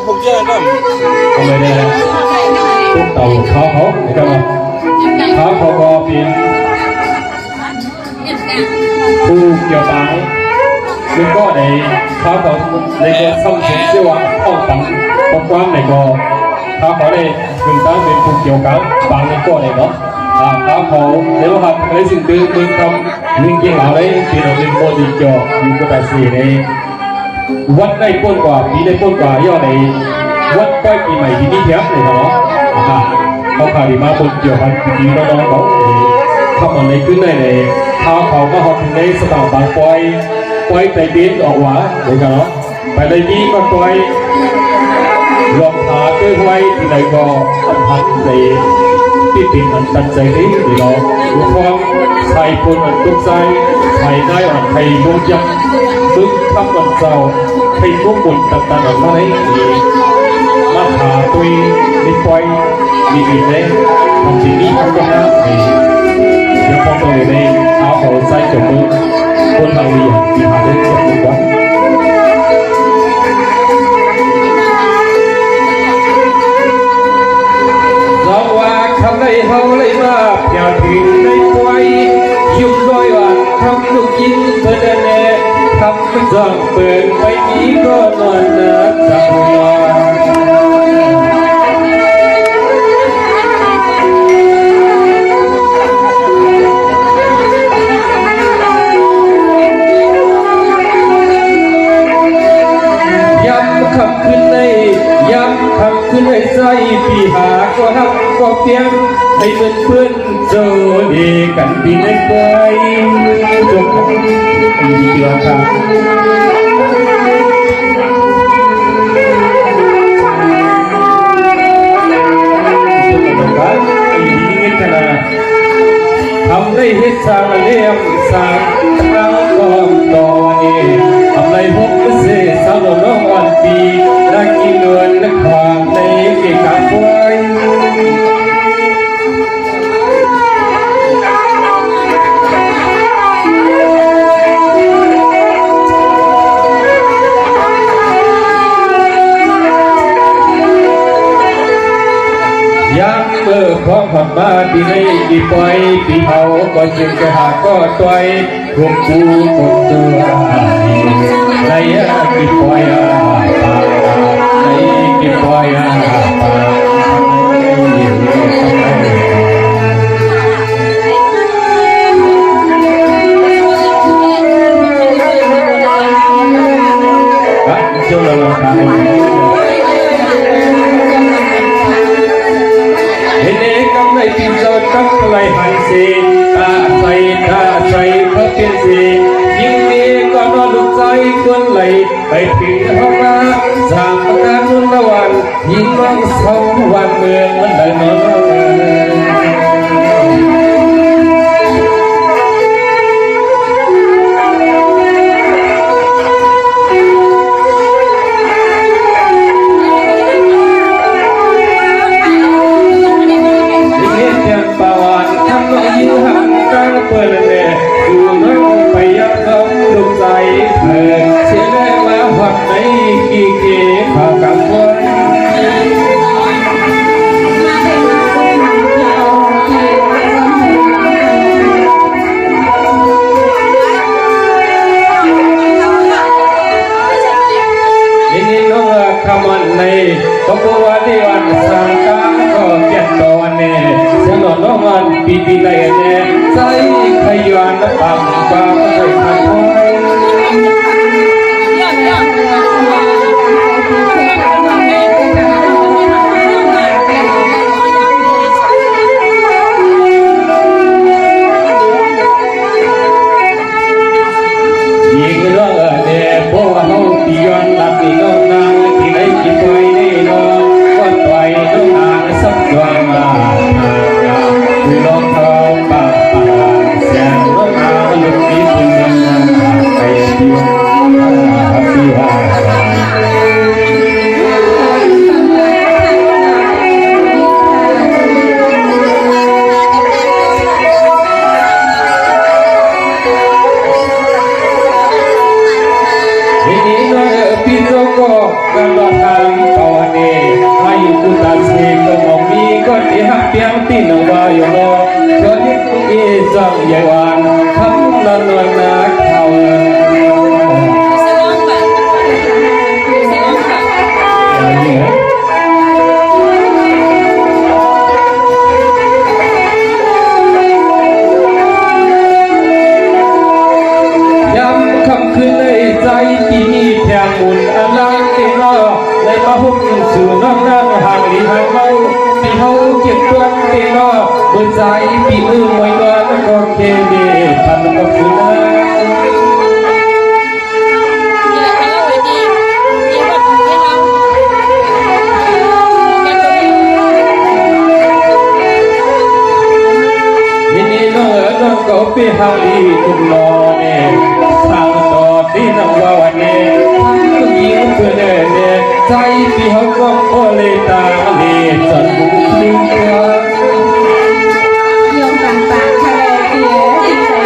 phục chưa không? Hôm nay đây phút đầu khó hốt để cho khó khó co phiền khu nhiều báo nhưng có để khó có để có xong chuyển siêu ạ không tặng không quan này có khó có đây chúng ta bên khu nhiều cáo bằng cái co này đó khó khó nếu học lấyสิ่งtư bên trong nguyên kiện nào đấy thì nó lên môn gì cho những cái tài xế nàyวัดได้พ้นกว่าปีได้พ้นกว่าย่อในวัดใกล้ปีใหม่ที่นี่แท้เลยเนาะเขาข่าวดีมาคนเกี่ยวกันปีน้องๆเขาเข้ามาในขึ้นได้เลยท้าเขาก็หอบในสถาบันปล่อยใจเบี้ยออกหวาเลยกันเนาะไปในนี้ก็ปล่อยรองเท้าด้วยไว้ที่ไหนก็อันพันในที่ติดอันตันใจนี้เลยเนาะรู้ความไทยคนอันตุกใจไทยได้อันไทยมุ่งยักซึ่งทำกันเจ้าให้พวกคนต่างๆออกมาให้ดีมาหาตัวมีไฟมีดีเลยทำสิ่งนี้ทำกันนะเดี๋ยวพอตัวในเอาหัวใจจบมือคนเราเรียนที่หาได้จบมือกันเราว่าคำในเขาเลยว่าอย่าถึงในไฟยุ่งด้วยว่าคำลูกยิงเพื่อนแน่ทำไม่จำเป็นไม่มีก็นอนนะจังหวะย้ำคำขึ้นในย้ำคำขึ้นในใจพี่หาก็ฮักก็เพียงให้เพื่อนเจอดีกันปีในไกลจบดีเดียวกันทำได้เฮ็ดสร้างเลี้ยงสร้างตั้งกองต่อนี้ทำได้พบเสียสาวน้องวันปีรักกินเงินนักความในเกี่ยวกับไว้เมื่อพร้อมผ่านมาปีนี้ปีปล่อยปีเขาก็จึงจะหาก็ต่อยรวมกูหมดตัวในปีปล่อยในปีปล่อยเจ้าเราทำในที่จอดกับไหลหันสีตาใส่พระเพียรสียิ่งดีก็นอนดุใจคนไหลไปถึงห้องน้ำสร้างประการนุ่นละวันยิ่งมองสองวันเมืองมันได้นอนเปิดเลยดูน้องไปยักน้องลูกใจเธอเสียแรงมาหักในกี่เกี่ยวขากับคนนี่น้องคำวันในก็บอกว่าที่วันสังกัดก็เก็บตัวเนี่ยเสียงน้องวันปีไหนเนี่ยใจขยันปังปังไม่ทันคอยยิ่งเรื่องเนี่ยเพราะว่าเขาตีย้อนหลับที่น้องนางที่ไหนกินไปนี่น้องก็ต่อยน้องนางสักวันมาคือน้องเขาปากเสียงน้องนางลุกนี้เป็นเงินไปเที่ยวที่ว่า กันว่าทางเก่าเนให้กุตาเสกมองมีก็ที่หักเพียงที่นวายโลจนยิ่งอีจังใหญ่วันทำละนวลนาเขาใจที่มีแทงบุญอันลังเตนอในมาหุบสู่น้องนั่งห่างลีห่างเมาที่เขาเก็บตัวเตนอบนใจปีมือมวยนวลก็เคเดทันก็คือนะยินดีน้องก็ไปหาลีตุ่มนอเนี่ยทางที่นังว่าวันนี้ผู้หญิงเพื่อนเนี่ยใจที่เขาก็โอเลตาเลจันบุญลิงเดียวยงต่างปากทะเลเดียยิ่งใส่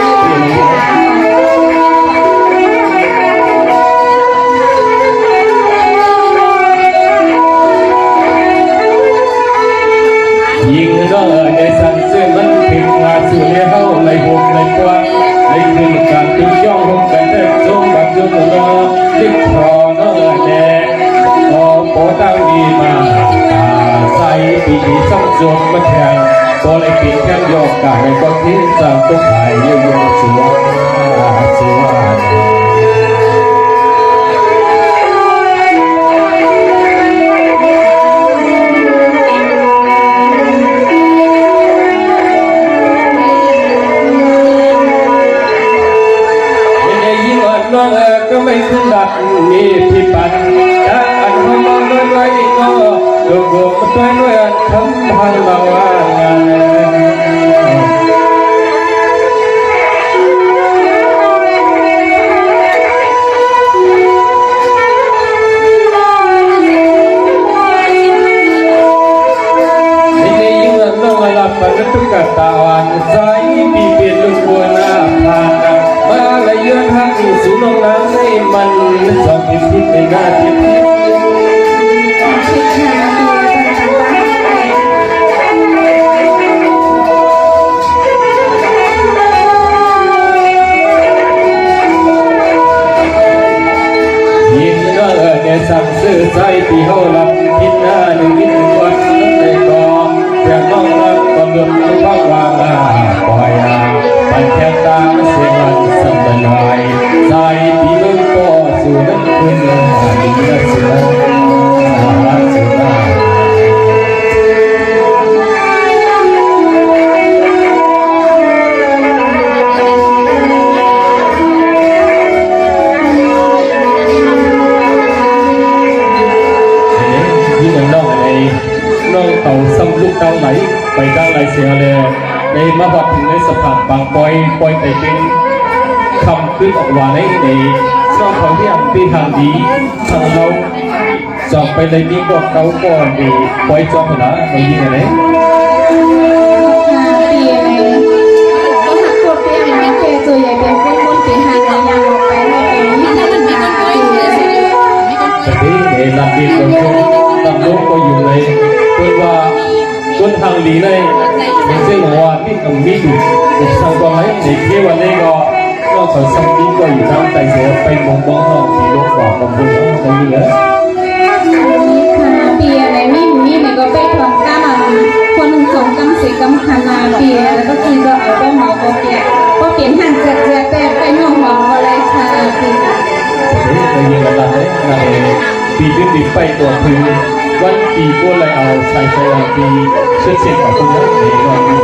ยิงก็ในสันเสื้อมันถึงงานสู่เลี้ยวในหุบในกว้างในคืนการตุ้งย่องหุบกันได้จงแบบจงรอลิบครอเนอแน่โอ้โปตั้งดีมาใส่ปีนี้ส่งจงมาแทงโปเลยปีแค่โยกกาในก็ทิ้งจากตุ้งหายยืนสวยสวยก็ไม่ขึ้นดัดมีที่ปันและอันเขามองด้วยไว้ก็โยกโยกด้วยด้วยอันทำพันมาว่างานนี่ยิ่งน้องหลับปันตุกตาวันใจปีเปลี่ยนลูกบัวหน้าผ่านมาละเยือนทางสู่น้องน้ำให้มันสอบพิพิธในหน้าที่ยินก็เนี่ยสั่งซื้อใจที่เขาหลับพิจหน้าหนึ่งนิดหนึ่งวันในกองเพียงน้องรักก็เดินเข้าวางปล่อยปันแค่ตาเสียงสั่นลอยใจที่มึงก็สู่นั้นคุณดีนะเสือเสือน้องเต่าซ้ำลูกเต่าไหลไปด้านไหลเสียเลยในมาวัดถึงในสถานบางปอยแต่เป็นคำขึ้นออกมาในน้องเขาที่อันที่ทางดีทางเราจอบไปเลยนี่ก็เขาก็ดีปอยจอบละเรายิงอะไรตัวใหญ่เป็นพวกคนที่หางยางออกไปให้เป็นที่นั่นหาแต่ที่ในลำดีก็คงลำลูกก็อยู่ในเพื่อว่าคนทางดีเลยเป็นเส้นหัวที่กำมีอยู่สังก็ไหมในที่วันนี้ก็นอกจากสังนี้ก็อยู่ทางใจเสียไปมองนอกที่ลูกบอกกับคุณน้องตรงนี้เลยปีอะไรไม่มีเนี่ยก็ไปถอนก้ามันคนหนึ่งสองกำสิกำขนาปีแล้วก็คือก็เอาก็หมอก็เปลี่ยนหันเจ็ดแต่ไปหน่วงหวังอะไรค่ะปีไปยิงกันเลยปีขึ้นปีไปตัวพื้นวันปีก็เลยเอาใส่ปีเชื่อเสียงของคุณน้องในวันนี้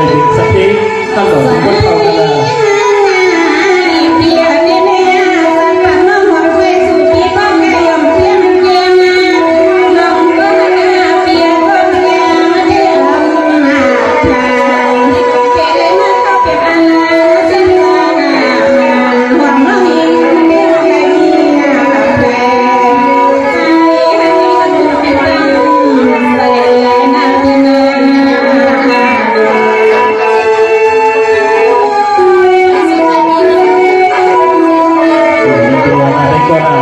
เป็นสเต็กข้าวหลงคนเท่ากันเลย เปียเนเน่สันปันน้องหัวเวสุปีป้องแกยอมเพียงเพียงน้องก็มาเปียก็เปียเดียวมาทายเปียเลยมาเข้าเปียอันเส้นลาหวังน้องอิงเดียวแกนี่แปลให้มันดูเป็นใส่นาเปียนา ตัวอะไรก็ได้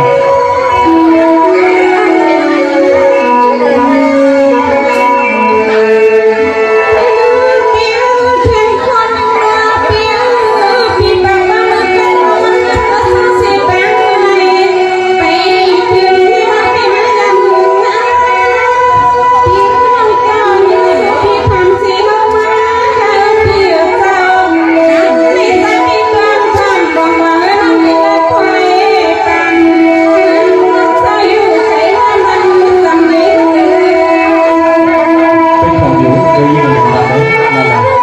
เป็นของอยู่โดยยิ่งหนึ่งมาเลยนั่นแหละ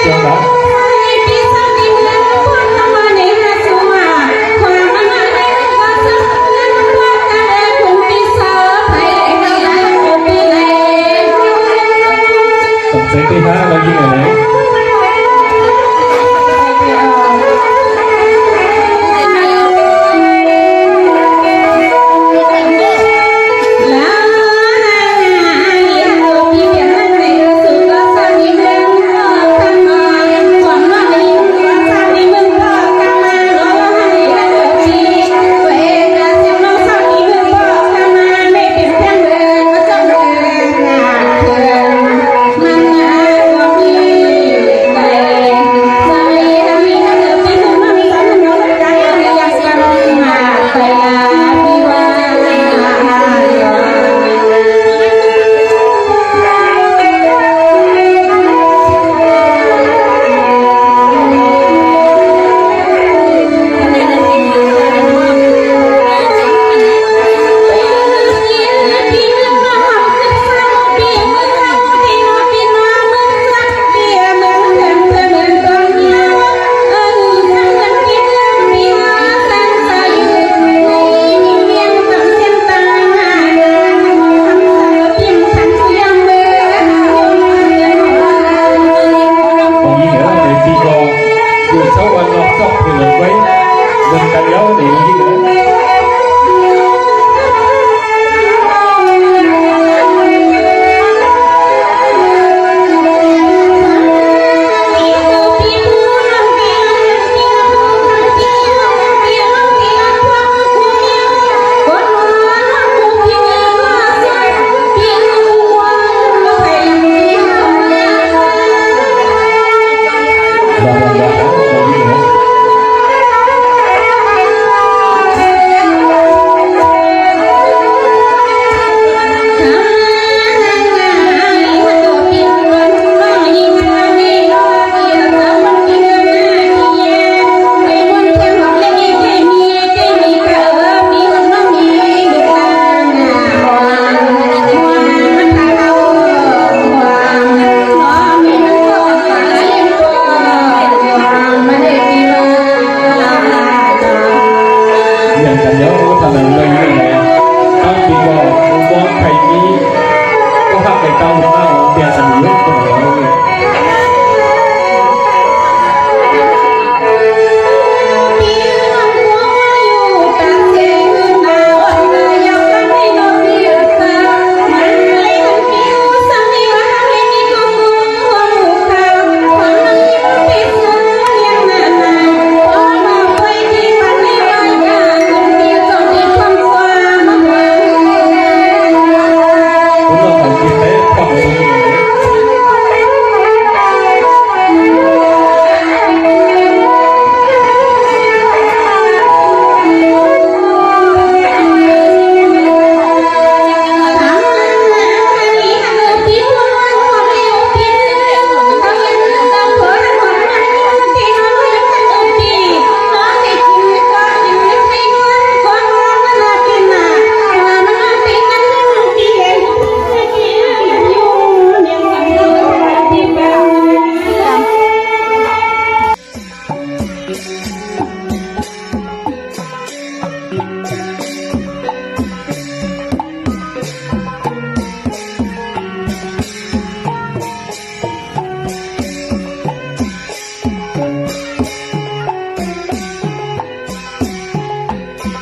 เจ้าหน้า สมเสร็จที่ห้าเรายิ่งอะไร